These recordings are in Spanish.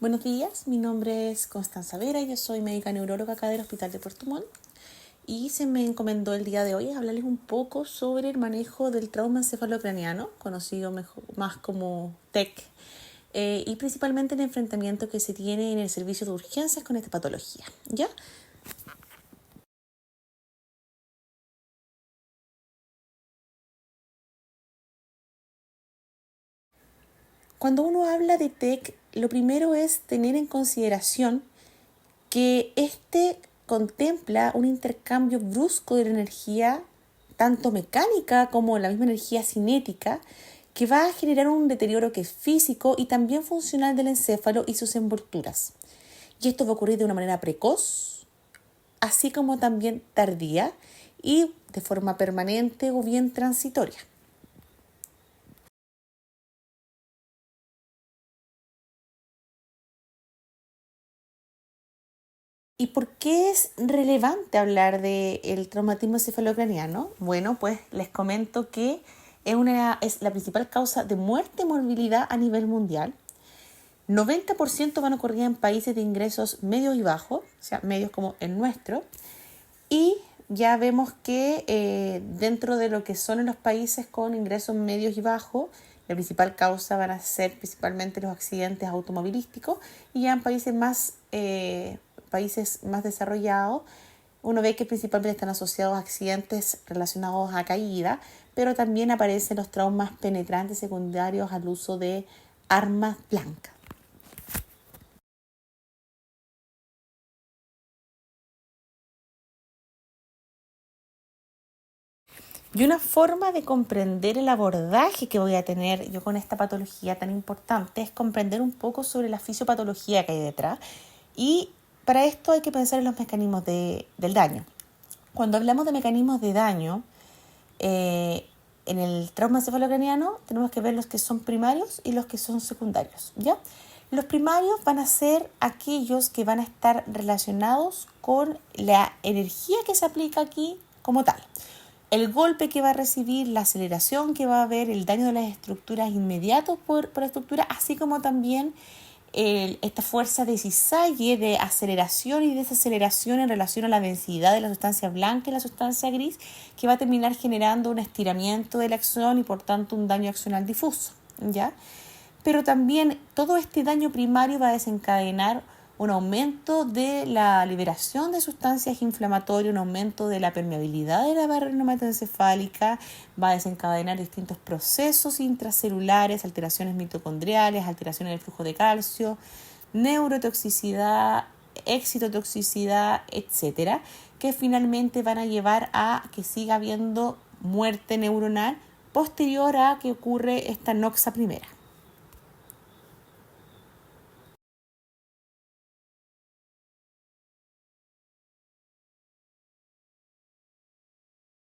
Buenos días, mi nombre es Constanza Vera, yo soy médica neuróloga acá del Hospital de Puerto Montt y se me encomendó el día de hoy hablarles un poco sobre el manejo del trauma encefalocraniano, conocido más como TEC, y principalmente el enfrentamiento que se tiene en el servicio de urgencias con esta patología, ¿ya? Cuando uno habla de TEC, lo primero es tener en consideración que este contempla un intercambio brusco de la energía, tanto mecánica como la misma energía cinética, que va a generar un deterioro que es físico y también funcional del encéfalo y sus envolturas. Y esto va a ocurrir de una manera precoz, así como también tardía y de forma permanente o bien transitoria. ¿Y por qué es relevante hablar del traumatismo encefalocraniano? Bueno, pues les comento que es la principal causa de muerte y morbilidad a nivel mundial. 90% van a ocurrir en países de ingresos medios y bajos, o sea, medios como el nuestro. Y ya vemos que dentro de lo que son en los países con ingresos medios y bajos, la principal causa van a ser principalmente los accidentes automovilísticos, y ya en países más desarrollados, uno ve que principalmente están asociados a accidentes relacionados a caída, pero también aparecen los traumas penetrantes secundarios al uso de armas blancas. Y una forma de comprender el abordaje que voy a tener yo con esta patología tan importante es comprender un poco sobre la fisiopatología que hay detrás. Y para esto hay que pensar en los mecanismos del daño. Cuando hablamos de mecanismos de daño, eh, en el trauma encefalocraniano tenemos que ver los que son primarios y los que son secundarios, ¿ya? Los primarios van a ser aquellos que van a estar relacionados con la energía que se aplica aquí como tal. El golpe que va a recibir, la aceleración que va a haber, el daño de las estructuras inmediatos por la estructura, así como también esta fuerza de zizague, de aceleración y desaceleración en relación a la densidad de la sustancia blanca y la sustancia gris, que va a terminar generando un estiramiento del axón y por tanto un daño axonal difuso, ¿ya? Pero también todo este daño primario va a desencadenar un aumento de la liberación de sustancias inflamatorias, un aumento de la permeabilidad de la barrera hematoencefálica, va a desencadenar distintos procesos intracelulares, alteraciones mitocondriales, alteraciones del flujo de calcio, neurotoxicidad, excitotoxicidad, etcétera, que finalmente van a llevar a que siga habiendo muerte neuronal posterior a que ocurre esta noxa primera.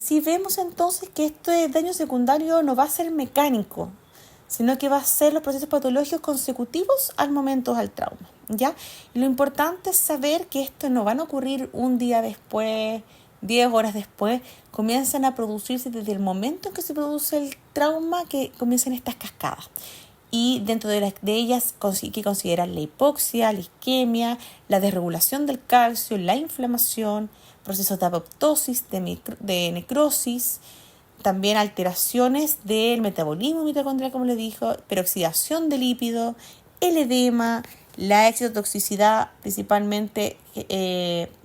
Si vemos entonces que este daño secundario no va a ser mecánico, sino que va a ser los procesos patológicos consecutivos al momento del trauma, ¿ya? Y lo importante es saber que esto no van a ocurrir un día después, 10 horas después, comienzan a producirse desde el momento en que se produce el trauma, que comienzan estas cascadas. Y dentro de ellas hay que considerar la hipoxia, la isquemia, la desregulación del calcio, la inflamación, procesos de apoptosis, de necrosis, también alteraciones del metabolismo mitocondrial, como les dijo, peroxidación de lípidos, el edema, la excitotoxicidad, principalmente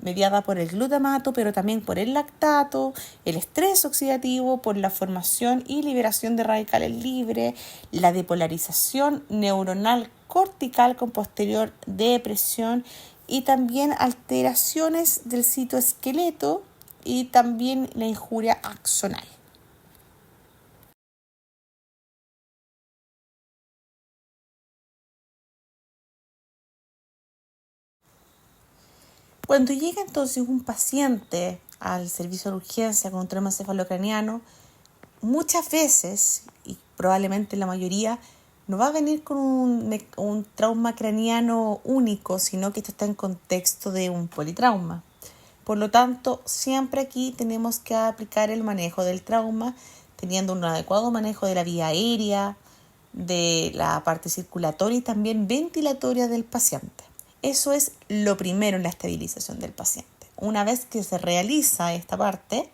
mediada por el glutamato, pero también por el lactato, el estrés oxidativo, por la formación y liberación de radicales libres, la depolarización neuronal cortical con posterior depresión y también alteraciones del citoesqueleto y también la injuria axonal. Cuando llega entonces un paciente al servicio de urgencia con un trauma encefalocraniano, muchas veces, y probablemente la mayoría, no va a venir con un trauma craneano único, sino que esto está en contexto de un politrauma. Por lo tanto, siempre aquí tenemos que aplicar el manejo del trauma, teniendo un adecuado manejo de la vía aérea, de la parte circulatoria y también ventilatoria del paciente. Eso es lo primero en la estabilización del paciente. Una vez que se realiza esta parte,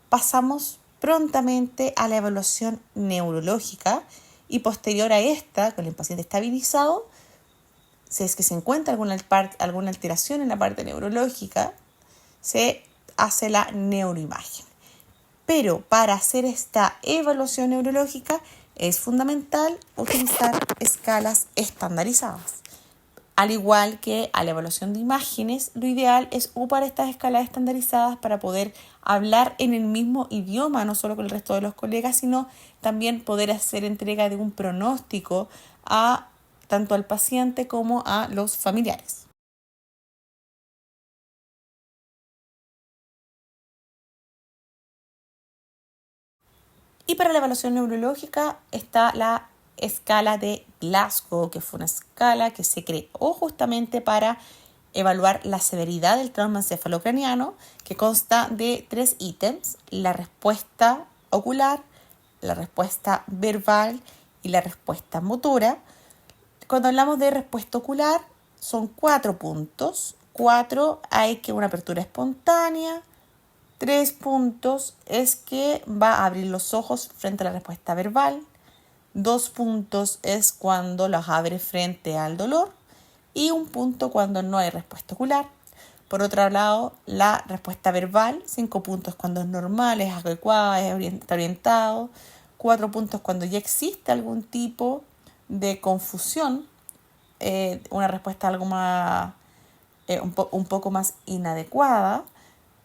pasamos prontamente a la evaluación neurológica y posterior a esta, con el paciente estabilizado, si es que se encuentra alguna alteración en la parte neurológica, se hace la neuroimagen. Pero para hacer esta evaluación neurológica es fundamental utilizar escalas estandarizadas. Al igual que a la evaluación de imágenes, lo ideal es ocupar estas escalas estandarizadas para poder hablar en el mismo idioma, no solo con el resto de los colegas, sino también poder hacer entrega de un pronóstico a tanto al paciente como a los familiares. Y para la evaluación neurológica está la escala de Glasgow, que fue una escala que se creó justamente para evaluar la severidad del trauma encefalocraniano, que consta de 3 ítems: la respuesta ocular, la respuesta verbal y la respuesta motora. Cuando hablamos de respuesta ocular, son 4 puntos. 4, hay que una apertura espontánea. 3 puntos es que va a abrir los ojos frente a la respuesta verbal. 2 puntos es cuando los abre frente al dolor. Y 1 punto cuando no hay respuesta ocular. Por otro lado, la respuesta verbal, 5 puntos cuando es normal, es adecuada, está orientado. 4 puntos cuando ya existe algún tipo de confusión, una respuesta algo más, un poco más inadecuada,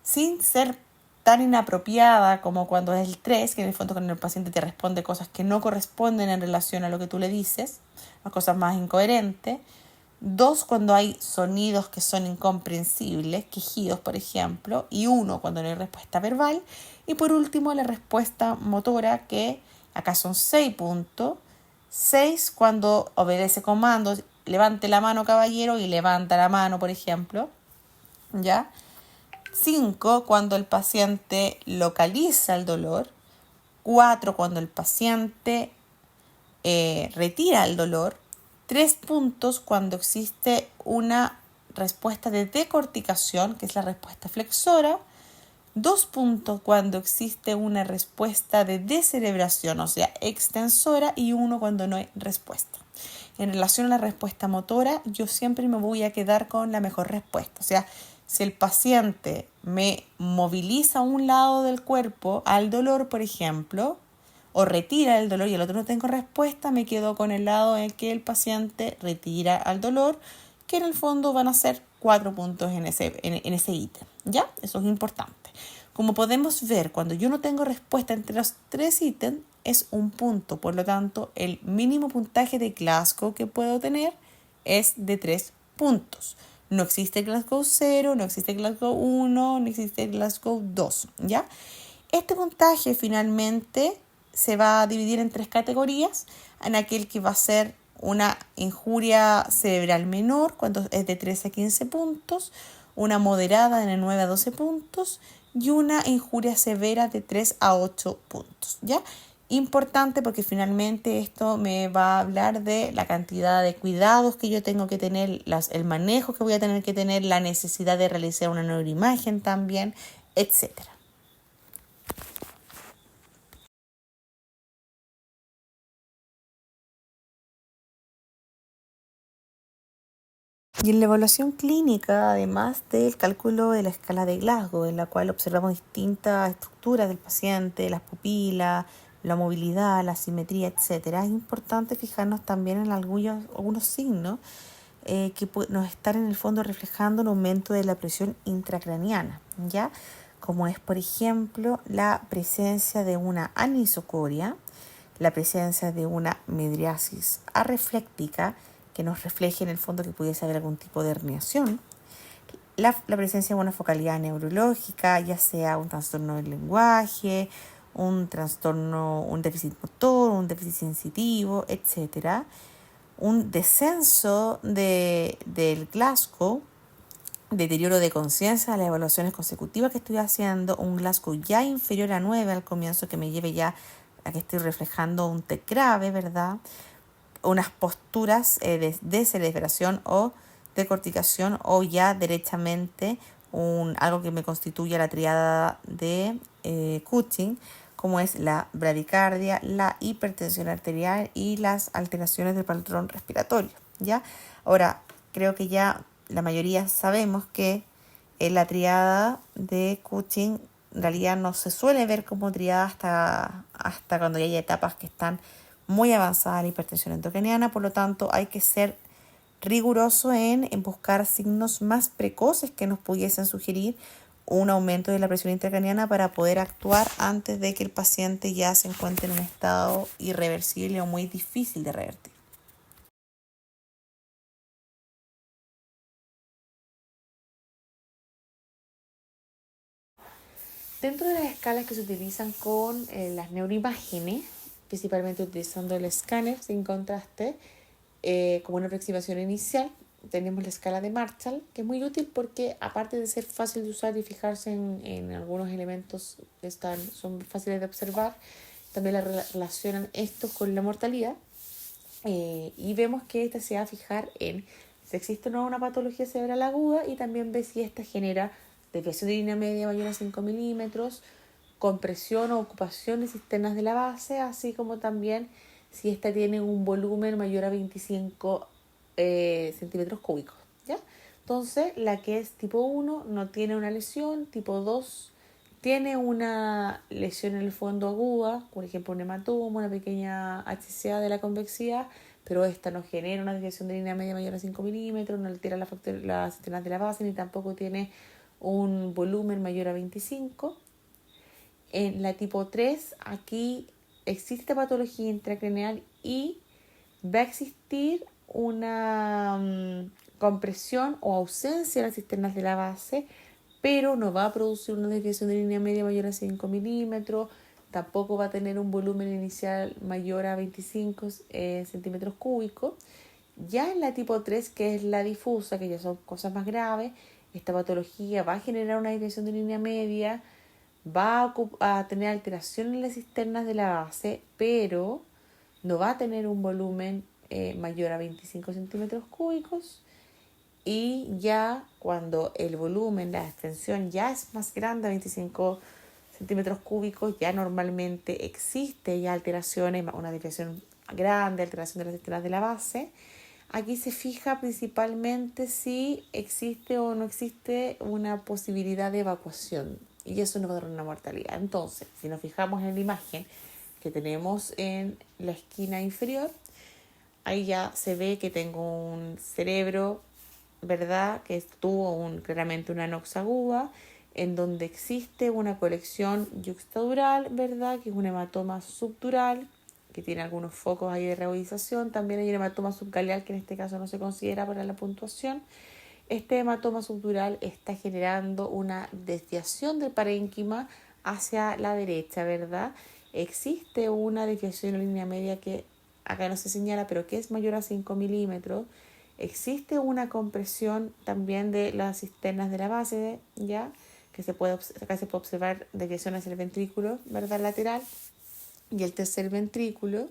sin ser tan inapropiada como cuando es el 3, que en el fondo cuando el paciente te responde cosas que no corresponden en relación a lo que tú le dices, las cosas más incoherentes. 2, cuando hay sonidos que son incomprensibles, quejidos, por ejemplo. Y 1, cuando no hay respuesta verbal. Y por último, la respuesta motora, que acá son 6 puntos. 6, cuando obedece comandos, levante la mano, caballero, y levanta la mano, por ejemplo. ¿Ya? 5, cuando el paciente localiza el dolor. 4, cuando el paciente retira el dolor. 3 puntos cuando existe una respuesta de decorticación, que es la respuesta flexora. 2 puntos cuando existe una respuesta de descerebración, o sea, extensora. Y 1 cuando no hay respuesta. En relación a la respuesta motora, yo siempre me voy a quedar con la mejor respuesta. O sea, si el paciente me moviliza un lado del cuerpo al dolor, por ejemplo, o retira el dolor y el otro no tengo respuesta, me quedo con el lado en que el paciente retira al dolor, que en el fondo van a ser 4 puntos en ese ítem. ¿Ya? Eso es importante. Como podemos ver, cuando yo no tengo respuesta entre los 3 ítems, es 1 punto. Por lo tanto, el mínimo puntaje de Glasgow que puedo tener es de 3 puntos. No existe Glasgow 0, no existe Glasgow 1, no existe Glasgow 2. ¿Ya? Este puntaje finalmente se va a dividir en 3 categorías, en aquel que va a ser una injuria cerebral menor, cuando es de 13 a 15 puntos, una moderada de 9 a 12 puntos y una injuria severa de 3 a 8 puntos. ¿Ya? Importante porque finalmente esto me va a hablar de la cantidad de cuidados que yo tengo que tener, el manejo que voy a tener que tener, la necesidad de realizar una neuroimagen también, etcétera. Y en la evaluación clínica, además del cálculo de la escala de Glasgow, en la cual observamos distintas estructuras del paciente, las pupilas, la movilidad, la simetría, etcétera, es importante fijarnos también en algunos signos que nos están en el fondo reflejando un aumento de la presión intracraniana, ¿ya? Como es, por ejemplo, la presencia de una anisocoria, la presencia de una midriasis arrefléctica, que nos refleje en el fondo que pudiese haber algún tipo de herniación, la presencia de una focalidad neurológica, ya sea un trastorno del lenguaje, un trastorno, un déficit motor, un déficit sensitivo, etcétera, un descenso del Glasgow, deterioro de conciencia a las evaluaciones consecutivas que estoy haciendo, un Glasgow ya inferior a 9 al comienzo, que me lleve ya a que estoy reflejando un TEC grave, ¿verdad? unas posturas de celebración o de corticación, o ya derechamente algo que me constituye la triada de Cushing, como es la bradicardia, la hipertensión arterial y las alteraciones del patrón respiratorio, ¿ya? Ahora, creo que ya la mayoría sabemos que la triada de Cushing en realidad no se suele ver como triada hasta cuando ya hay etapas que están muy avanzadas en la hipertensión endocraniana. Por lo tanto, hay que ser riguroso en buscar signos más precoces que nos pudiesen sugerir un aumento de la presión intracraniana para poder actuar antes de que el paciente ya se encuentre en un estado irreversible o muy difícil de revertir. Dentro de las escalas que se utilizan con las neuroimágenes, principalmente utilizando el escáner sin contraste, como una aproximación inicial, tenemos la escala de Marshall, que es muy útil porque aparte de ser fácil de usar y fijarse en algunos elementos que son fáciles de observar, también relacionan estos con la mortalidad, y vemos que esta se va a fijar en si existe o no una patología cerebral aguda, y también ve si esta genera desviación de línea media mayor a 5 milímetros, compresión o ocupación de cisternas de la base, así como también si esta tiene un volumen mayor a 25 centímetros cúbicos, ¿ya? Entonces, la que es tipo 1 no tiene una lesión, tipo 2 tiene una lesión en el fondo aguda, por ejemplo un hematoma, una pequeña HCA de la convexidad, pero esta no genera una desviación de línea media mayor a 5 milímetros, no altera las cisternas de la base, ni tampoco tiene un volumen mayor a 25. En la tipo 3, aquí existe patología intracraneal y va a existir una compresión o ausencia de las cisternas de la base, pero no va a producir una desviación de línea media mayor a 5 milímetros, tampoco va a tener un volumen inicial mayor a 25 centímetros cúbicos. Ya en la tipo 3, que es la difusa, que ya son cosas más graves, esta patología va a generar una desviación de línea media, va a tener alteración en las cisternas de la base, pero no va a tener un volumen mayor a 25 centímetros cúbicos. Y ya cuando el volumen, la extensión ya es más grande, a 25 centímetros cúbicos, ya normalmente existe ya alteraciones, una desviación grande, alteración de las cisternas de la base. Aquí se fija principalmente si existe o no existe una posibilidad de evacuación, y eso nos va a dar una mortalidad. Entonces, si nos fijamos en la imagen que tenemos en la esquina inferior, ahí ya se ve que tengo un cerebro, ¿verdad?, que tuvo claramente una anox aguda, en donde existe una colección yuxtadural, ¿verdad?, que es un hematoma subdural, que tiene algunos focos ahí de reagudización. También hay un hematoma subgaleal, que en este caso no se considera para la puntuación. Este hematoma subdural está generando una desviación del parénquima hacia la derecha, ¿verdad? Existe una desviación en línea media que acá no se señala, pero que es mayor a 5 milímetros. Existe una compresión también de las cisternas de la base, ¿ya? Que acá se puede observar desviación hacia el ventrículo, ¿verdad?, lateral, y el tercer ventrículo,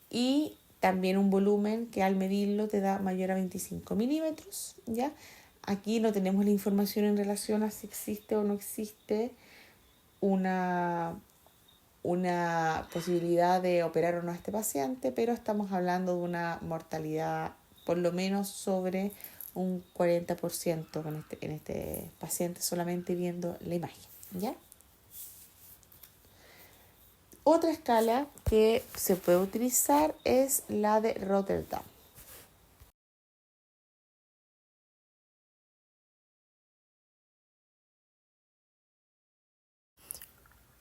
y también un volumen que al medirlo te da mayor a 25 milímetros, ¿ya? Aquí no tenemos la información en relación a si existe o no existe una posibilidad de operar o no a este paciente, pero estamos hablando de una mortalidad por lo menos sobre un 40% en este paciente, solamente viendo la imagen, ¿ya? Otra escala que se puede utilizar es la de Rotterdam.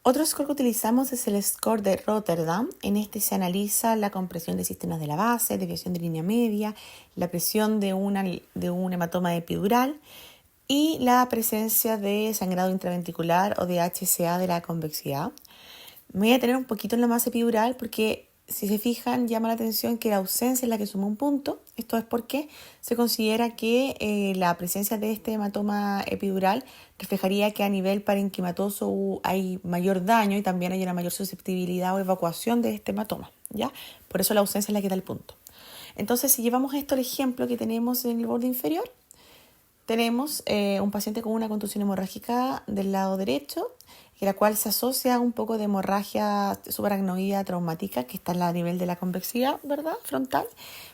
Otro score que utilizamos es el score de Rotterdam. En este se analiza la compresión de sistemas de la base, desviación de línea media, la presión de un hematoma epidural y la presencia de sangrado intraventricular o de HCA de la convexidad. Me voy a tener un poquito en la masa epidural porque, si se fijan, llama la atención que la ausencia es la que suma un punto. Esto es porque se considera que la presencia de este hematoma epidural reflejaría que a nivel parenquimatoso hay mayor daño y también hay una mayor susceptibilidad o evacuación de este hematoma, ¿ya? Por eso la ausencia es la que da el punto. Entonces, si llevamos esto al ejemplo que tenemos en el borde inferior, tenemos un paciente con una contusión hemorrágica del lado derecho, en la cual se asocia a un poco de hemorragia subaracnoidea traumática que está a nivel de la convexidad, ¿verdad? Frontal,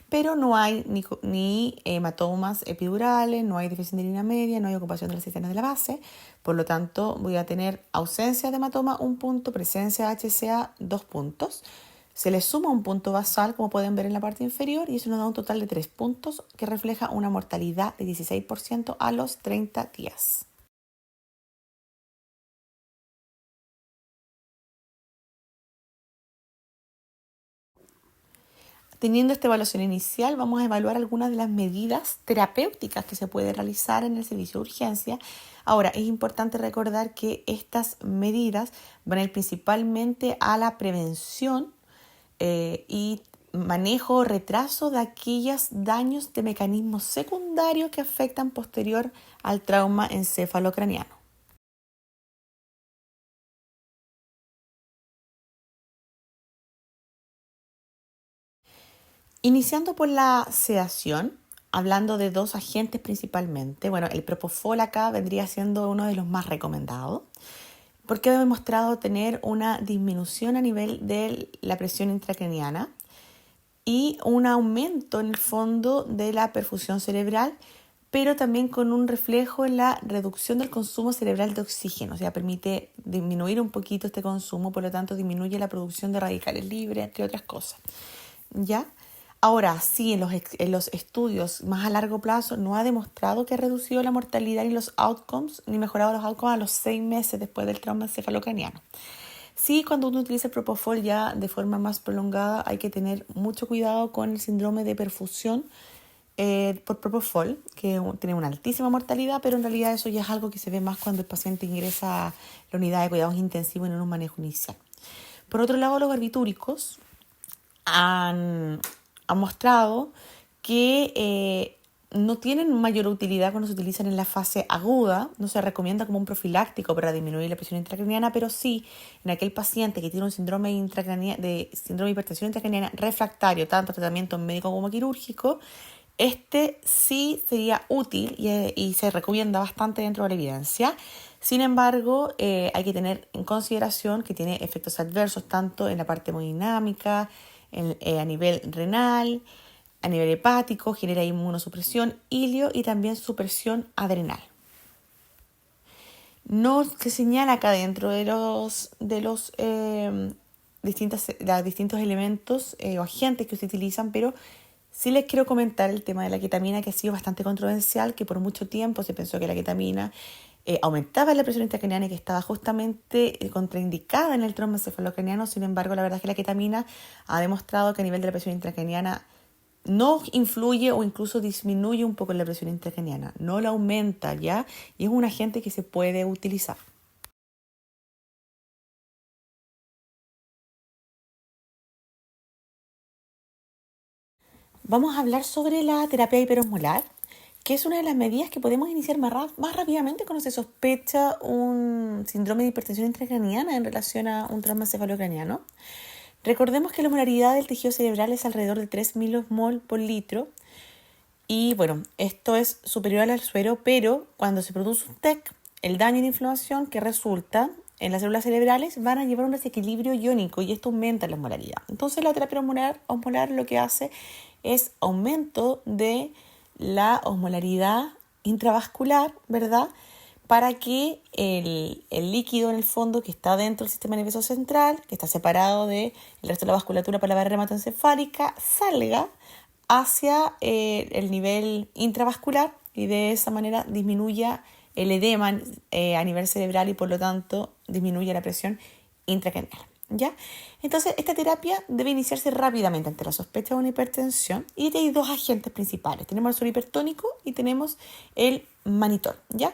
pero no hay ni hematomas epidurales, no hay deficiencia media, no hay ocupación de las cisternas de la base, por lo tanto voy a tener ausencia de hematoma 1 punto, presencia de HCA 2 puntos. Se le suma un punto basal, como pueden ver en la parte inferior, y eso nos da un total de 3 puntos, que refleja una mortalidad de 16% a los 30 días. Teniendo esta evaluación inicial, vamos a evaluar algunas de las medidas terapéuticas que se puede realizar en el servicio de urgencia. Ahora, es importante recordar que estas medidas van a ir principalmente a la prevención y manejo o retraso de aquellos daños de mecanismos secundarios que afectan posterior al trauma encefalocraniano. Iniciando por la sedación, hablando de 2 agentes principalmente. Bueno, el propofol acá vendría siendo uno de los más recomendados, porque ha demostrado tener una disminución a nivel de la presión intracraniana y un aumento en el fondo de la perfusión cerebral, pero también con un reflejo en la reducción del consumo cerebral de oxígeno, o sea, permite disminuir un poquito este consumo, por lo tanto disminuye la producción de radicales libres, entre otras cosas, ¿ya? Ahora, sí, en los estudios más a largo plazo no ha demostrado que ha reducido la mortalidad ni los outcomes, ni mejorado los outcomes a los 6 meses después del trauma encefalocraniano. Sí, cuando uno utiliza el propofol ya de forma más prolongada hay que tener mucho cuidado con el síndrome de perfusión por propofol, que tiene una altísima mortalidad, pero en realidad eso ya es algo que se ve más cuando el paciente ingresa a la unidad de cuidados intensivos en un manejo inicial. Por otro lado, los barbitúricos han mostrado que no tienen mayor utilidad cuando se utilizan en la fase aguda. No se recomienda como un profiláctico para disminuir la presión intracraniana, pero sí en aquel paciente que tiene un síndrome de hipertensión intracraniana refractario, tanto a tratamiento médico como quirúrgico, este sí sería útil y se recomienda bastante dentro de la evidencia. Sin embargo, hay que tener en consideración que tiene efectos adversos tanto en la parte hemodinámica, a nivel renal, a nivel hepático, genera inmunosupresión, ilio y también supresión adrenal. No se señala acá dentro de los distintos elementos o agentes que se utilizan, pero sí les quiero comentar el tema de la ketamina, que ha sido bastante controversial, que por mucho tiempo se pensó que la ketamina aumentaba la presión intracraniana y que estaba justamente contraindicada en el trauma encefalocraniano. Sin embargo, la verdad es que la ketamina ha demostrado que a nivel de la presión intracraniana no influye o incluso disminuye un poco la presión intracraniana, no la aumenta, ¿ya? Y es un agente que se puede utilizar. Vamos a hablar sobre la terapia hiperosmolar, que es una de las medidas que podemos iniciar más rápidamente cuando se sospecha un síndrome de hipertensión intracraniana en relación a un trauma encefalocraniano. Recordemos que la osmolaridad del tejido cerebral es alrededor de 3 milosmol por litro. Y bueno, esto es superior al suero, pero cuando se produce un TEC, el daño y la inflamación que resulta en las células cerebrales van a llevar a un desequilibrio iónico y esto aumenta la osmolaridad. Entonces la terapia osmolar lo que hace es aumento de la osmolaridad intravascular, ¿verdad? Para que el líquido en el fondo que está dentro del sistema nervioso central, que está separado del resto de la vasculatura para la barrera hematoencefálica, salga hacia el nivel intravascular y de esa manera disminuya el edema a nivel cerebral y por lo tanto disminuye la presión intracranial, ¿ya? Entonces esta terapia debe iniciarse rápidamente ante la sospecha de una hipertensión y hay 2 agentes principales. Tenemos el suero hipertónico y tenemos el manitol, ¿ya?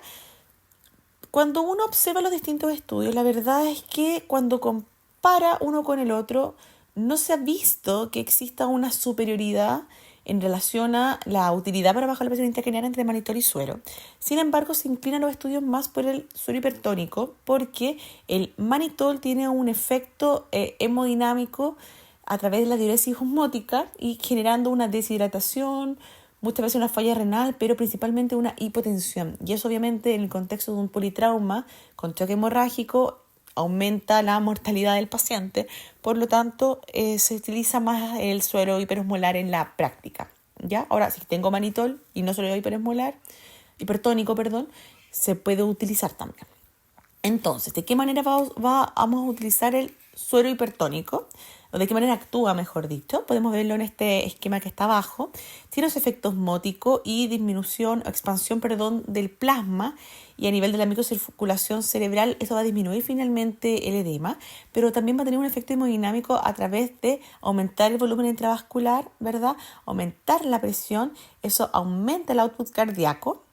Cuando uno observa los distintos estudios, la verdad es que cuando compara uno con el otro, no se ha visto que exista una superioridad en relación a la utilidad para bajar la presión intracraniana entre manitol y suero. Sin embargo, se inclinan los estudios más por el suero hipertónico porque el manitol tiene un efecto hemodinámico a través de la diuresis osmótica y generando una deshidratación, muchas veces una falla renal, pero principalmente una hipotensión. Y eso obviamente en el contexto de un politrauma con choque hemorrágico aumenta la mortalidad del paciente. Por lo tanto, se utiliza más el suero hiperosmolar en la práctica, ¿ya? Ahora, si tengo manitol y no suero hipertónico, se puede utilizar también. Entonces, ¿de qué manera vamos a utilizar el suero hipertónico? ¿O de qué manera actúa, mejor dicho? Podemos verlo en este esquema que está abajo. Tiene los efectos osmótico y expansión del plasma, y a nivel de la microcirculación cerebral esto va a disminuir finalmente el edema, pero también va a tener un efecto hemodinámico a través de aumentar el volumen intravascular, ¿verdad? Aumentar la presión, eso aumenta el output cardíaco,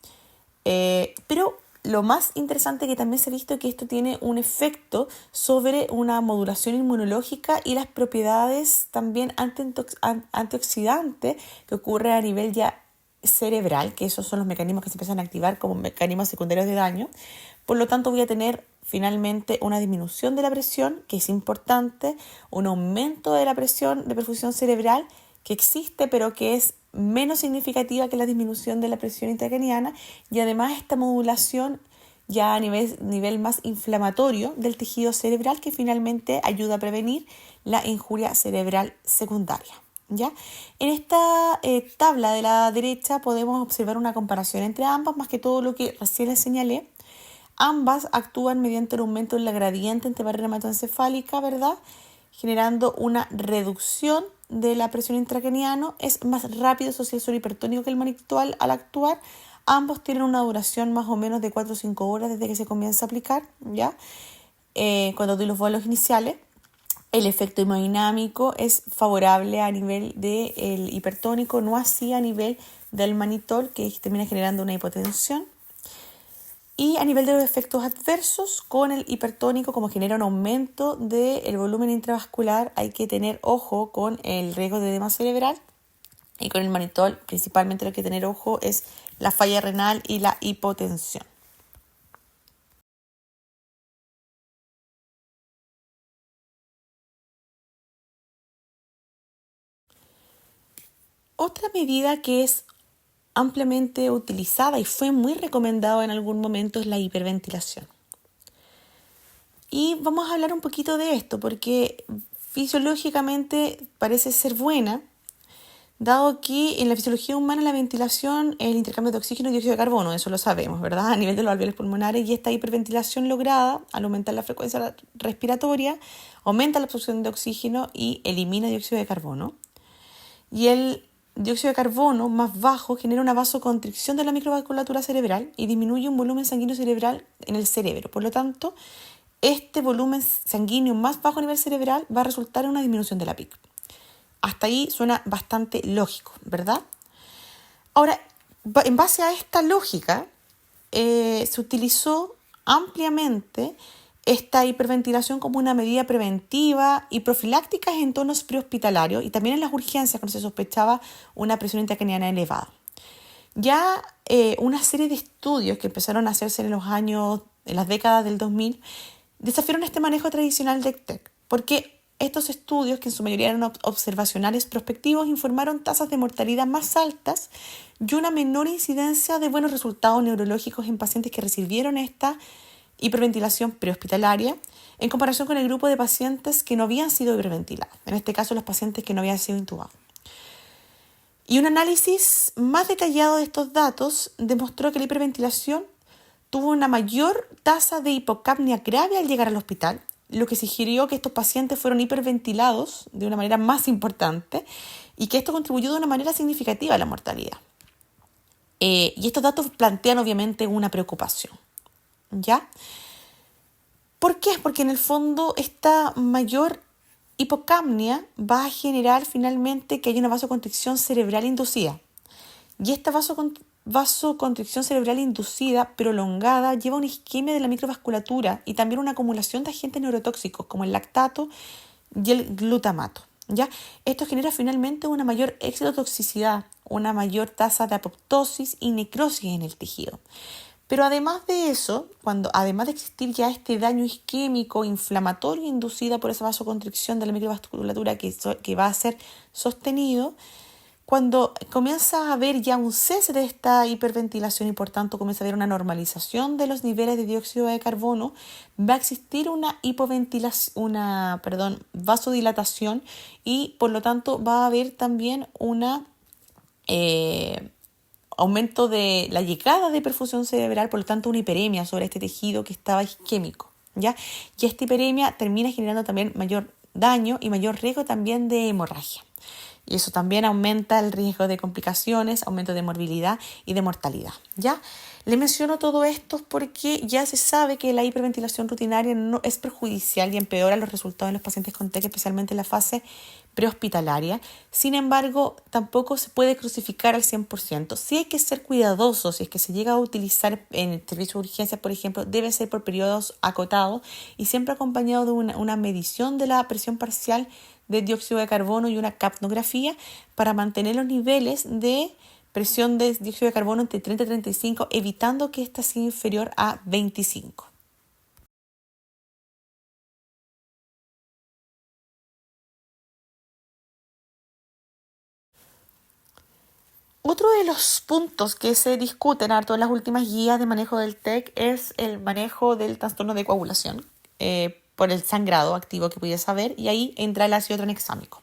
pero lo más interesante que también se ha visto es que esto tiene un efecto sobre una modulación inmunológica y las propiedades también antioxidantes que ocurre a nivel ya cerebral, que esos son los mecanismos que se empiezan a activar como mecanismos secundarios de daño. Por lo tanto, voy a tener finalmente una disminución de la presión, que es importante, un aumento de la presión de perfusión cerebral, que existe, pero que es menos significativa que la disminución de la presión intracraniana, y además esta modulación ya a nivel más inflamatorio del tejido cerebral, que finalmente ayuda a prevenir la injuria cerebral secundaria, ¿ya? En esta tabla de la derecha podemos observar una comparación entre ambas, más que todo lo que recién les señalé. Ambas actúan mediante el aumento de la gradiente interbarrera hematoencefálica, ¿verdad? Generando una reducción de la presión intracraniana. Es más rápido el suero hipertónico que el manitol al actuar. Ambos tienen una duración más o menos de 4 o 5 horas desde que se comienza a aplicar, ¿ya? Cuando doy los vuelos iniciales. El efecto hemodinámico es favorable a nivel del hipertónico, no así a nivel del manitol, que termina generando una hipotensión. Y a nivel de los efectos adversos, con el hipertónico, como genera un aumento del volumen intravascular, hay que tener ojo con el riesgo de edema cerebral. Y con el manitol, principalmente lo que hay que tener ojo es la falla renal y la hipotensión. Otra medida que es ampliamente utilizada y fue muy recomendado en algún momento es la hiperventilación. Y vamos a hablar un poquito de esto porque fisiológicamente parece ser buena, dado que en la fisiología humana la ventilación es el intercambio de oxígeno y dióxido de carbono, eso lo sabemos, ¿verdad? A nivel de los alveolos pulmonares, y esta hiperventilación lograda, al aumentar la frecuencia respiratoria, aumenta la absorción de oxígeno y elimina dióxido de carbono. Y el dióxido de carbono más bajo genera una vasoconstricción de la microvasculatura cerebral y disminuye un volumen sanguíneo cerebral en el cerebro. Por lo tanto, este volumen sanguíneo más bajo a nivel cerebral va a resultar en una disminución de la PIC. Hasta ahí suena bastante lógico, ¿verdad? Ahora, en base a esta lógica, se utilizó ampliamente esta hiperventilación como una medida preventiva y profiláctica en entornos prehospitalarios y también en las urgencias cuando se sospechaba una presión intracraniana elevada. Ya una serie de estudios que empezaron a hacerse en las décadas del 2000, desafiaron este manejo tradicional de ECTEC, porque estos estudios, que en su mayoría eran observacionales prospectivos, informaron tasas de mortalidad más altas y una menor incidencia de buenos resultados neurológicos en pacientes que recibieron esta hiperventilación prehospitalaria en comparación con el grupo de pacientes que no habían sido hiperventilados, en este caso los pacientes que no habían sido intubados. Y un análisis más detallado de estos datos demostró que la hiperventilación tuvo una mayor tasa de hipocapnia grave al llegar al hospital, lo que sugirió que estos pacientes fueron hiperventilados de una manera más importante y que esto contribuyó de una manera significativa a la mortalidad. Y estos datos plantean obviamente una preocupación, ¿ya? ¿Por qué? Porque en el fondo esta mayor hipocapnia va a generar finalmente que haya una vasoconstricción cerebral inducida. Y esta vasoconstricción cerebral inducida prolongada lleva a una isquemia de la microvasculatura y también una acumulación de agentes neurotóxicos como el lactato y el glutamato, ¿ya? Esto genera finalmente una mayor excitotoxicidad, una mayor tasa de apoptosis y necrosis en el tejido. Pero además de eso, además de existir ya este daño isquémico inflamatorio inducido por esa vasoconstricción de la microvasculatura que va a ser sostenido, cuando comienza a haber ya un cese de esta hiperventilación y por tanto comienza a haber una normalización de los niveles de dióxido de carbono, va a existir una vasodilatación y por lo tanto va a haber también una aumento de la llegada de perfusión cerebral, por lo tanto una hiperemia sobre este tejido que estaba isquémico, ¿ya? Y esta hiperemia termina generando también mayor daño y mayor riesgo también de hemorragia. Y eso también aumenta el riesgo de complicaciones, aumento de morbilidad y de mortalidad, ¿ya? Le menciono todo esto porque ya se sabe que la hiperventilación rutinaria no es perjudicial y empeora los resultados en los pacientes con TEC, especialmente en la fase prehospitalaria. Sin embargo, tampoco se puede crucificar al 100%. Sí hay que ser cuidadosos. Si es que se llega a utilizar en el servicio de urgencias, por ejemplo, debe ser por periodos acotados y siempre acompañado de una medición de la presión parcial de dióxido de carbono y una capnografía para mantener los niveles de presión de dióxido de carbono entre 30 y 35, evitando que ésta sea inferior a 25. Otro de los puntos que se discuten harto en las últimas guías de manejo del TEC es el manejo del trastorno de coagulación por el sangrado activo que pudiese haber, y ahí entra el ácido tranexámico.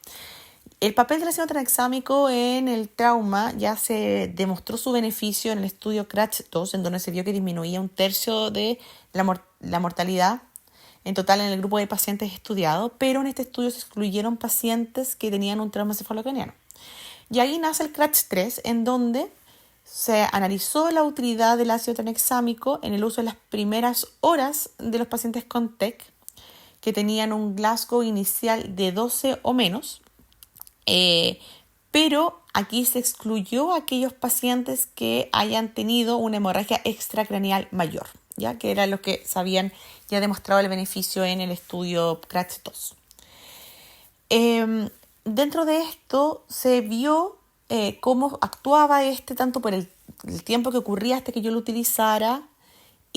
El papel del ácido tranexámico en el trauma ya se demostró su beneficio en el estudio CRASH-2, en donde se vio que disminuía un tercio de la mortalidad en total en el grupo de pacientes estudiados, pero en este estudio se excluyeron pacientes que tenían un trauma cefalocraniano. Y ahí nace el CRASH-3, en donde se analizó la utilidad del ácido tranexámico en el uso en las primeras horas de los pacientes con TEC que tenían un Glasgow inicial de 12 o menos, pero aquí se excluyó a aquellos pacientes que hayan tenido una hemorragia extracraneal mayor, ya que eran los que se habían ya demostrado el beneficio en el estudio CRASH-2. Dentro de esto se vio cómo actuaba tanto por el tiempo que ocurría hasta que yo lo utilizara,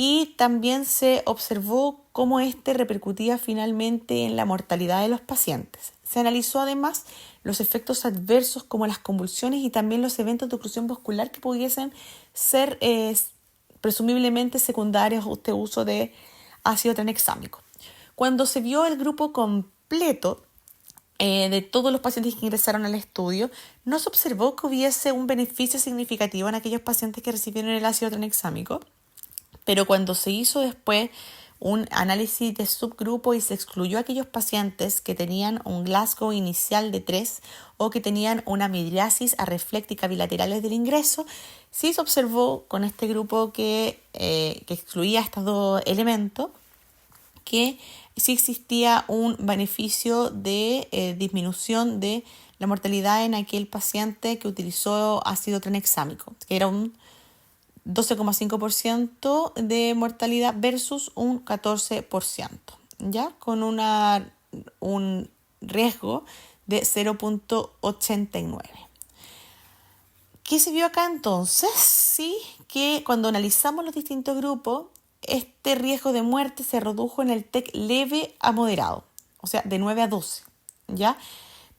y también se observó cómo repercutía finalmente en la mortalidad de los pacientes. Se analizó además los efectos adversos como las convulsiones y también los eventos de oclusión vascular que pudiesen ser presumiblemente secundarios a este uso de ácido tranexámico. Cuando se vio el grupo completo de todos los pacientes que ingresaron al estudio, no se observó que hubiese un beneficio significativo en aquellos pacientes que recibieron el ácido tranexámico, pero cuando se hizo después un análisis de subgrupo y se excluyó a aquellos pacientes que tenían un Glasgow inicial de 3 o que tenían una midriasis arefléctica bilaterales del ingreso, sí se observó con este grupo que excluía estos dos elementos que sí existía un beneficio de disminución de la mortalidad en aquel paciente que utilizó ácido tranexámico, que era un 12,5% de mortalidad versus un 14%, ¿ya? Con un riesgo de 0,89. ¿Qué se vio acá entonces? Sí, que cuando analizamos los distintos grupos, este riesgo de muerte se redujo en el TEC leve a moderado, o sea, de 9 a 12, ¿ya?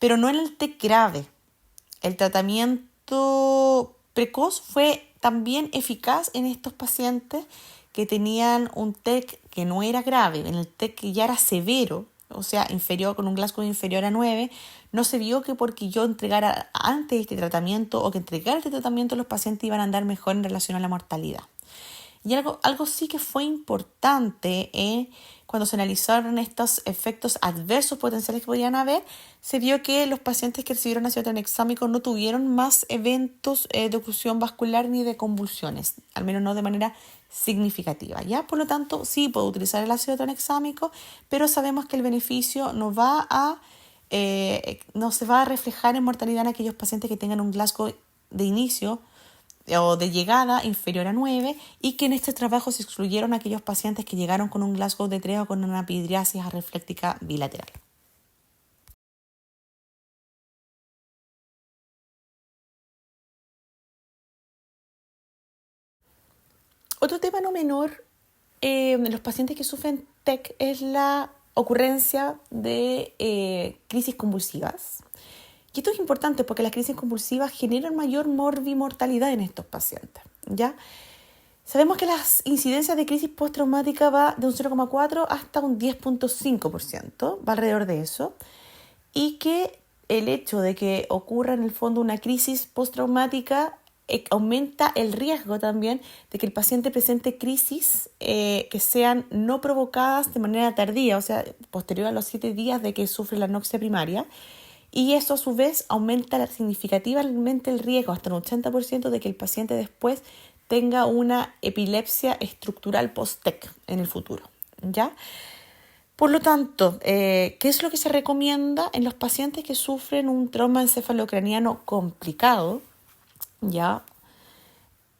Pero no en el TEC grave. El tratamiento precoz fue también eficaz en estos pacientes que tenían un TEC que no era grave. En el TEC que ya era severo, o sea, inferior, con un Glasgow inferior a 9, no se vio que porque yo entregara antes este tratamiento o que entregara este tratamiento los pacientes iban a andar mejor en relación a la mortalidad. Y algo sí que fue importante cuando se analizaron estos efectos adversos potenciales que podían haber, se vio que los pacientes que recibieron ácido tranexámico no tuvieron más eventos de oclusión vascular ni de convulsiones, al menos no de manera significativa, ¿ya? Por lo tanto, sí puedo utilizar el ácido tranexámico, pero sabemos que el beneficio no se va a reflejar en mortalidad en aquellos pacientes que tengan un Glasgow de inicio o de llegada inferior a 9, y que en este trabajo se excluyeron aquellos pacientes que llegaron con un Glasgow de 3 o con una epidiáresis arefléctica bilateral. Otro tema no menor en los pacientes que sufren TEC es la ocurrencia de crisis convulsivas. Y esto es importante porque las crisis convulsivas generan mayor morbimortalidad en estos pacientes, ¿ya? Sabemos que las incidencias de crisis postraumática va de un 0,4 hasta un 10,5%, va alrededor de eso, y que el hecho de que ocurra en el fondo una crisis postraumática aumenta el riesgo también de que el paciente presente crisis que sean no provocadas de manera tardía, o sea, posterior a los 7 días de que sufre la anoxia primaria, y eso a su vez aumenta significativamente el riesgo, hasta un 80%, de que el paciente después tenga una epilepsia estructural post-TEC en el futuro, ¿ya? Por lo tanto, ¿qué es lo que se recomienda en los pacientes que sufren un trauma encefalocraniano complicado? ¿Ya?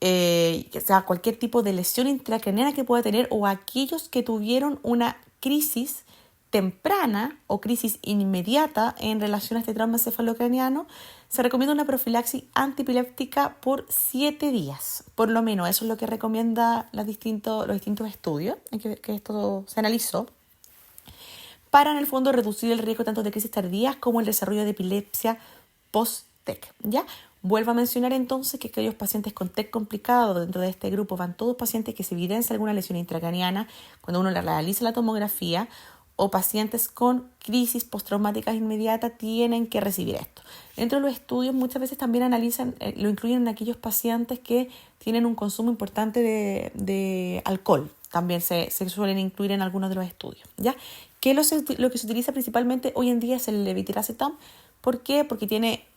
O sea, cualquier tipo de lesión intracraniana que pueda tener, o aquellos que tuvieron una crisis temprana o crisis inmediata en relación a este trauma encefalocraniano, se recomienda una profilaxis antipiléptica por 7 días, por lo menos. Eso es lo que recomienda los distintos estudios en que esto se analizó, para en el fondo reducir el riesgo tanto de crisis tardías como el desarrollo de epilepsia post-TEC, ¿ya? Vuelvo a mencionar entonces que aquellos pacientes con TEC complicado dentro de este grupo van todos pacientes que se evidencia alguna lesión intracraniana cuando uno le realiza la tomografía, o pacientes con crisis postraumáticas inmediatas tienen que recibir esto. Dentro de los estudios muchas veces también analizan, lo incluyen en aquellos pacientes que tienen un consumo importante de alcohol. También se suelen incluir en algunos de los estudios, ¿ya? Que lo que se utiliza principalmente hoy en día es el levetiracetam. ¿Por qué? Porque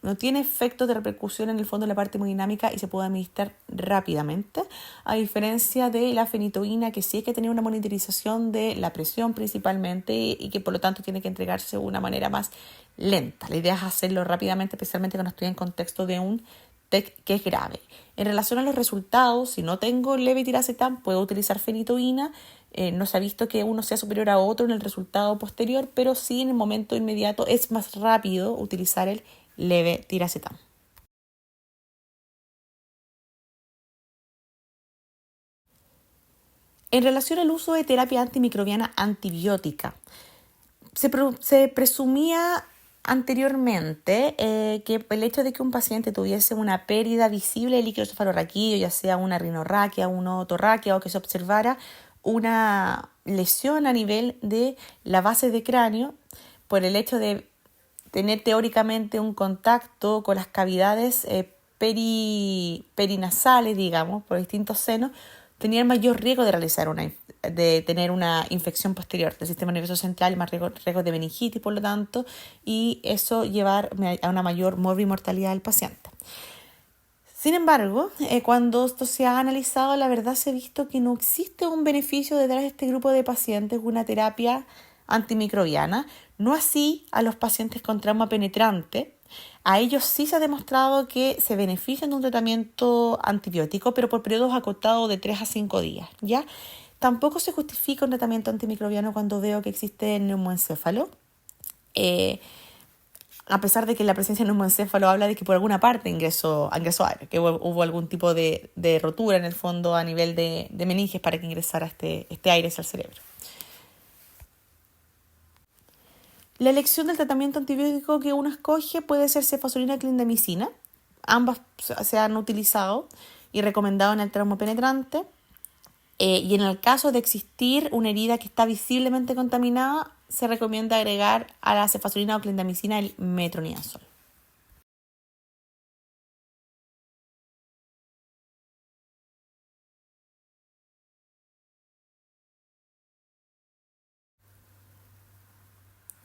no tiene efectos de repercusión en el fondo de la parte hemodinámica y se puede administrar rápidamente, a diferencia de la fenitoína, que sí hay que tener una monitorización de la presión principalmente y que por lo tanto tiene que entregarse de una manera más lenta. La idea es hacerlo rápidamente, especialmente cuando estoy en contexto de un TEC que es grave. En relación a los resultados, si no tengo levetiracetam, puedo utilizar fenitoína. No se ha visto que uno sea superior a otro en el resultado posterior, pero sí en el momento inmediato es más rápido utilizar el levetiracetam. En relación al uso de terapia antimicrobiana antibiótica, se presumía anteriormente que el hecho de que un paciente tuviese una pérdida visible de líquido cefalorraquídeo, ya sea una rinorraquia, una otorraquia, o que se observara una lesión a nivel de la base de cráneo por el hecho de tener teóricamente un contacto con las cavidades perinasales, digamos, por distintos senos, tenían mayor riesgo de tener una infección posterior del sistema nervioso central, más riesgo de meningitis, por lo tanto, y eso llevar a una mayor morbimortalidad del paciente. Sin embargo, cuando esto se ha analizado, la verdad se ha visto que no existe un beneficio detrás de este grupo de pacientes, una terapia antimicrobiana, no así a los pacientes con trauma penetrante. A ellos sí se ha demostrado que se benefician de un tratamiento antibiótico, pero por periodos acotados de 3 a 5 días, ¿ya? Tampoco se justifica un tratamiento antimicrobiano cuando veo que existe neumoencéfalo. A pesar de que la presencia de neumoencéfalo habla de que por alguna parte ingresó aire, que hubo algún tipo de rotura en el fondo a nivel de meninges para que ingresara este aire hacia el cerebro. La elección del tratamiento antibiótico que uno escoge puede ser cefazolina y clindamicina. Ambas se han utilizado y recomendado en el trauma penetrante. Y en el caso de existir una herida que está visiblemente contaminada, se recomienda agregar a la cefazolina o clindamicina el metronidazol.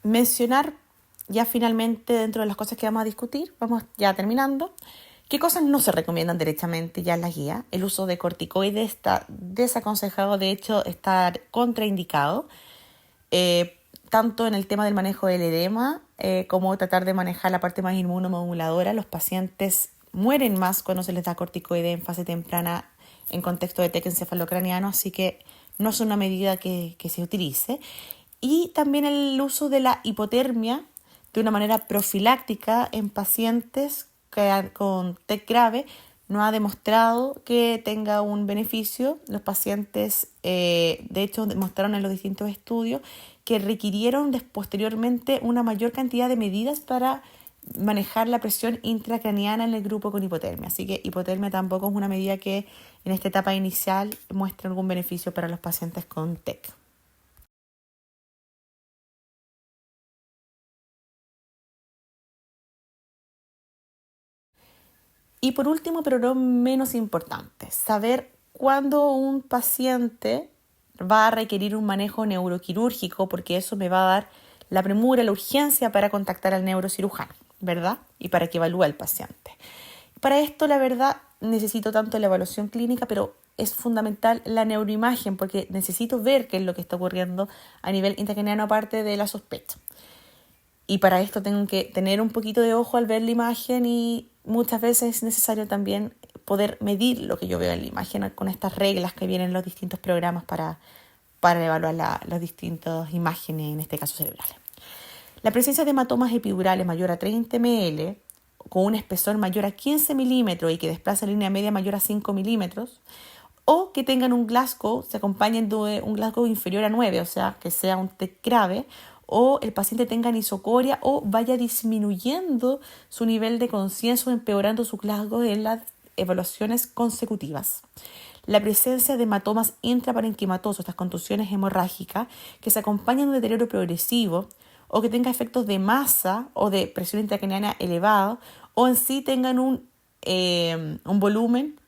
Mencionar ya finalmente, dentro de las cosas que vamos a discutir, vamos ya terminando, qué cosas no se recomiendan derechamente ya en la guía. El uso de corticoides está desaconsejado, de hecho está contraindicado, tanto en el tema del manejo del edema como tratar de manejar la parte más inmunomoduladora. Los pacientes mueren más cuando se les da corticoide en fase temprana en contexto de TEC encefalocraniano, así que no es una medida que se utilice. Y también el uso de la hipotermia de una manera profiláctica en pacientes con TEC grave no ha demostrado que tenga un beneficio. Los pacientes, de hecho, demostraron en los distintos estudios que requirieron posteriormente una mayor cantidad de medidas para manejar la presión intracraniana en el grupo con hipotermia. Así que hipotermia tampoco es una medida que en esta etapa inicial muestre algún beneficio para los pacientes con TEC. Y por último, pero no menos importante, saber cuándo un paciente va a requerir un manejo neuroquirúrgico, porque eso me va a dar la premura, la urgencia para contactar al neurocirujano, ¿verdad? Y para que evalúe al paciente. Para esto, la verdad, necesito tanto la evaluación clínica, pero es fundamental la neuroimagen, porque necesito ver qué es lo que está ocurriendo a nivel intracraniano aparte de la sospecha. Y para esto tengo que tener un poquito de ojo al ver la imagen y muchas veces es necesario también poder medir lo que yo veo en la imagen con estas reglas que vienen en los distintos programas para evaluar las distintas imágenes, en este caso cerebrales. La presencia de hematomas epidurales mayor a 30 ml, con un espesor mayor a 15 milímetros y que desplacen línea media mayor a 5 milímetros, o que tengan un Glasgow, se acompañen de un Glasgow inferior a 9, o sea, que sea un TEC grave, o el paciente tenga anisocoria o vaya disminuyendo su nivel de conciencia o empeorando su Glasgow en las evaluaciones consecutivas. La presencia de hematomas intraparenquimatosos, estas contusiones hemorrágicas, que se acompañan de un deterioro progresivo o que tenga efectos de masa o de presión intracraniana elevado o en sí tengan un volumen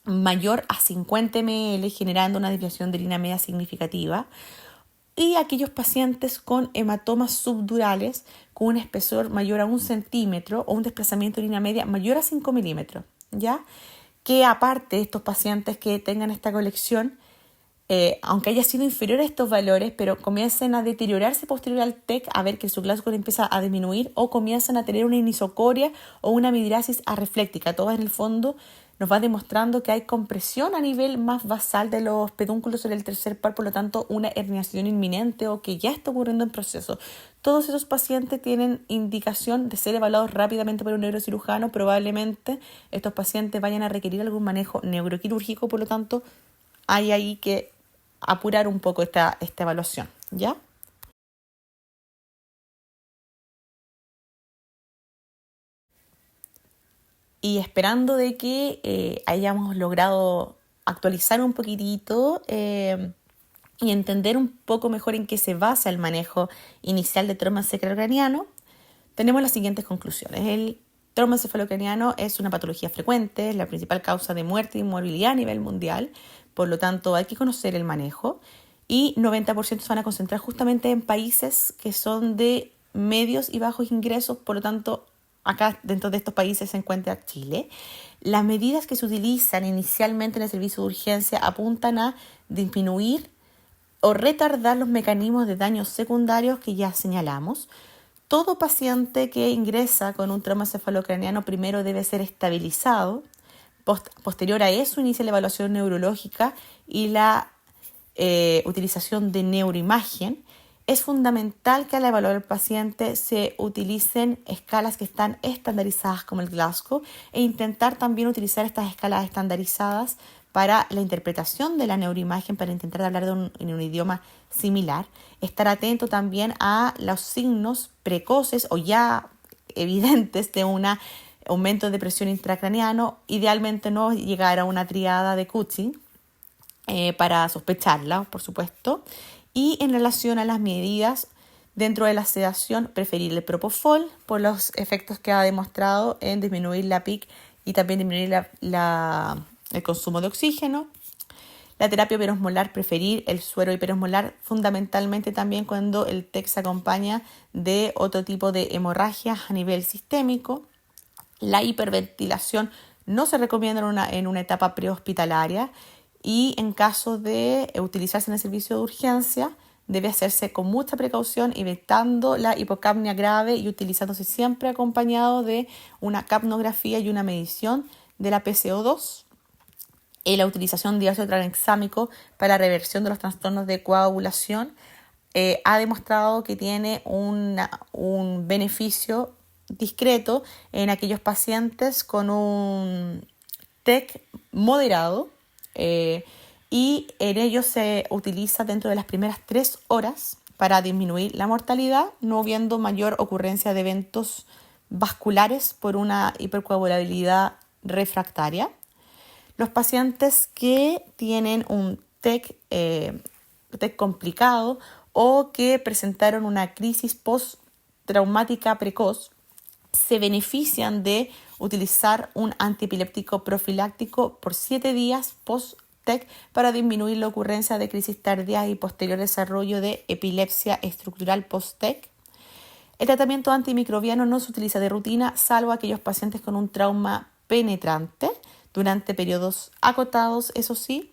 mayor a 50 ml generando una desviación de línea media significativa, y aquellos pacientes con hematomas subdurales con un espesor mayor a 1 centímetro o un desplazamiento de línea media mayor a 5 milímetros, ¿ya? Que aparte estos pacientes que tengan esta colección, aunque haya sido inferior a estos valores, pero comiencen a deteriorarse posterior al TEC, a ver que su Glasgow empieza a disminuir o comienzan a tener una anisocoria o una midriasis arrefléctica. Todo en el fondo nos va demostrando que hay compresión a nivel más basal de los pedúnculos en el tercer par, por lo tanto una herniación inminente o que ya está ocurriendo en proceso. Todos esos pacientes tienen indicación de ser evaluados rápidamente por un neurocirujano. Probablemente estos pacientes vayan a requerir algún manejo neuroquirúrgico, por lo tanto hay ahí que apurar un poco esta evaluación, ¿ya? Y esperando de que hayamos logrado actualizar un poquitito y entender un poco mejor en qué se basa el manejo inicial de trauma encefalocraniano, tenemos las siguientes conclusiones. El trauma encefalocraniano es una patología frecuente, es la principal causa de muerte y morbilidad a nivel mundial, por lo tanto hay que conocer el manejo y 90% se van a concentrar justamente en países que son de medios y bajos ingresos, por lo tanto acá dentro de estos países se encuentra Chile. Las medidas que se utilizan inicialmente en el servicio de urgencia apuntan a disminuir o retardar los mecanismos de daños secundarios que ya señalamos. Todo paciente que ingresa con un trauma encefalocraniano primero debe ser estabilizado. Posterior a eso inicia la evaluación neurológica y la utilización de neuroimagen. Es fundamental que al evaluar al paciente se utilicen escalas que están estandarizadas como el Glasgow e intentar también utilizar estas escalas estandarizadas para la interpretación de la neuroimagen, para intentar hablar en un idioma similar. Estar atento también a los signos precoces o ya evidentes de un aumento de presión intracraniano. Idealmente no llegar a una triada de Cushing para sospecharla, por supuesto. Y en relación a las medidas dentro de la sedación, preferir el propofol por los efectos que ha demostrado en disminuir la PIC y también disminuir el consumo de oxígeno. La terapia hiperosmolar, preferir el suero hiperosmolar, fundamentalmente también cuando el TEC se acompaña de otro tipo de hemorragias a nivel sistémico. La hiperventilación no se recomienda en una etapa prehospitalaria y en caso de utilizarse en el servicio de urgencia debe hacerse con mucha precaución, evitando la hipocapnia grave y utilizándose siempre acompañado de una capnografía y una medición de la PCO2. La utilización de ácido tranexámico para la reversión de los trastornos de coagulación ha demostrado que tiene un beneficio discreto en aquellos pacientes con un TEC moderado, y en ello se utiliza dentro de las primeras 3 horas para disminuir la mortalidad, no habiendo mayor ocurrencia de eventos vasculares por una hipercoagulabilidad refractaria. Los pacientes que tienen un TEC complicado o que presentaron una crisis postraumática precoz se benefician de utilizar un antiepiléptico profiláctico por 7 días post-TEC para disminuir la ocurrencia de crisis tardías y posterior desarrollo de epilepsia estructural post-TEC. El tratamiento antimicrobiano no se utiliza de rutina, salvo aquellos pacientes con un trauma penetrante durante periodos acotados, eso sí.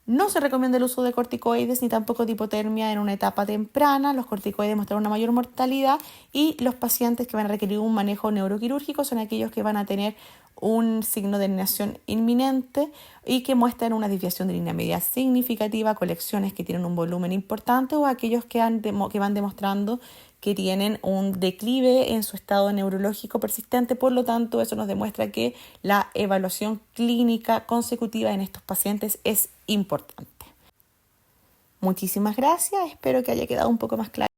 No se recomienda el uso de corticoides ni tampoco de hipotermia en una etapa temprana. Los corticoides muestran una mayor mortalidad y los pacientes que van a requerir un manejo neuroquirúrgico son aquellos que van a tener un signo de herniación inminente y que muestran una desviación de línea media significativa, colecciones que tienen un volumen importante o aquellos que van demostrando que tienen un declive en su estado neurológico persistente. Por lo tanto, eso nos demuestra que la evaluación clínica consecutiva en estos pacientes es importante. Muchísimas gracias, espero que haya quedado un poco más claro.